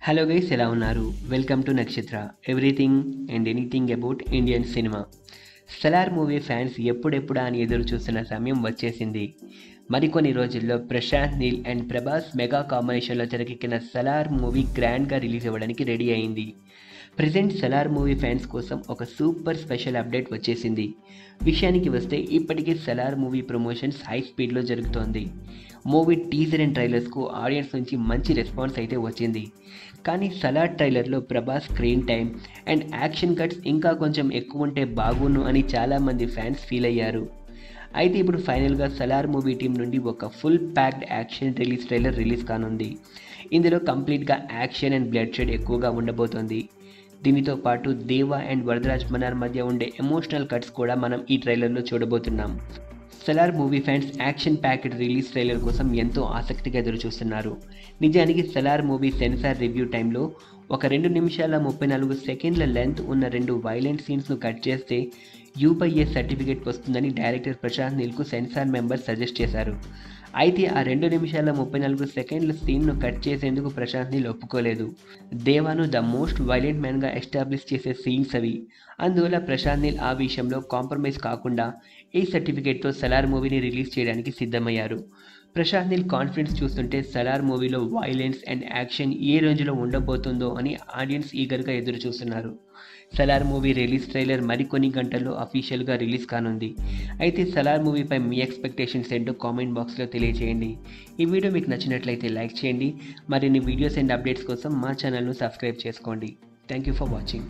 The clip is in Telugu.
హలో గైస్, ఎలా ఉన్నారు? Welcome to Nakshatra, everything and anything about Indian cinema. Salaar movie fans ఎప్పుడెప్పుడా అని ఎదురు చూస్తున్న సమయం వచ్చేసింది. మరికొన్ని రోజుల్లో ప్రశాంత్ నీల్ అండ్ ప్రభాస్ మెగా కాంబినేషన్లో తెరకెక్కిన సలార్ మూవీ గ్రాండ్గా రిలీజ్ అవ్వడానికి రెడీ అయింది. ప్రజెంట్ సలార్ మూవీ ఫ్యాన్స్ కోసం ఒక సూపర్ స్పెషల్ అప్డేట్ వచ్చేసింది. విషయానికి వస్తే ఇప్పటికే సలార్ మూవీ ప్రమోషన్స్ హై స్పీడ్లో జరుగుతోంది. మూవీ టీజర్ అండ్ ట్రైలర్స్కు ఆడియన్స్ నుంచి మంచి రెస్పాన్స్ అయితే వచ్చింది. కానీ సలార్ ట్రైలర్లో Prabhas screen time and action cuts ఇంకా కొంచెం ఎక్కువ ఉంటే బాగుండు అని చాలామంది ఫ్యాన్స్ ఫీల్ అయ్యారు. అయితే ఇప్పుడు ఫైనల్గా సలార్ మూవీ టీం నుండి ఒక full packed action trailer release కానుంది. ఇందులో కంప్లీట్గా యాక్షన్ అండ్ బ్లడ్ షెడ్ ఎక్కువగా ఉండబోతోంది. దీనితో పాటు దేవా అండ్ వరదరాజ్ మన్నార్ మధ్య ఉండే ఎమోషనల్ కట్స్ కూడా మనం ఈ ట్రైలర్లో చూడబోతున్నాం. Salaar movie fans action packed release trailer కోసం ఎంతో ఆసక్తిగా ఎదురు చూస్తున్నారు. నిజానికి సలార్ మూవీ సెన్సార్ రివ్యూ టైంలో ఒక 2 నిమిషాల 34 సెకండ్ల లెంత్ ఉన్న 2 వైలెంట్ సీన్స్ను కట్ చేస్తే యూపీఏ సర్టిఫికేట్ వస్తుందని డైరెక్టర్ ప్రశాంత్ నీల్కు సెన్సార్ మెంబర్ సజెస్ట్ చేశారు. అయితే ఆ 2 నిమిషాల 34 సెకండ్ల సీన్ను కట్ చేసేందుకు ప్రశాంత్ నీల్ ఒప్పుకోలేదు. దేవాను ద మోస్ట్ వైలెంట్ మ్యాన్గా ఎస్టాబ్లిష్ చేసే సీన్స్ అవి. అందువల్ల ప్రశాంత్ నీల్ ఆ విషయంలో కాంప్రమైజ్ కాకుండా ఈ సర్టిఫికేట్తో సలార్ మూవీని రిలీజ్ చేయడానికి సిద్ధమయ్యారు. ప్రశాంత్ నీల్ కాన్ఫిడెన్స్ చూస్తుంటే సలార్ మూవీలో వైలెన్స్ అండ్ యాక్షన్ ఏ రేంజ్లో ఉండబోతుందో అని ఆడియన్స్ ఈగర్గా ఎదురు చూస్తున్నారు. సలార్ మూవీ రిలీజ్ ట్రైలర్ మరికొన్ని గంటల్లో అఫీషియల్గా రిలీజ్ కానుంది. అయితే సలార్ మూవీపై మీ ఎక్స్పెక్టేషన్స్ ఏంటో కామెంట్ బాక్స్లో తెలియజేయండి. ఈ వీడియో మీకు నచ్చినట్లయితే లైక్ చేయండి. మరిన్ని వీడియోస్ అండ్ అప్డేట్స్ కోసం మా ఛానల్ను సబ్స్క్రైబ్ చేసుకోండి. Thank you for watching.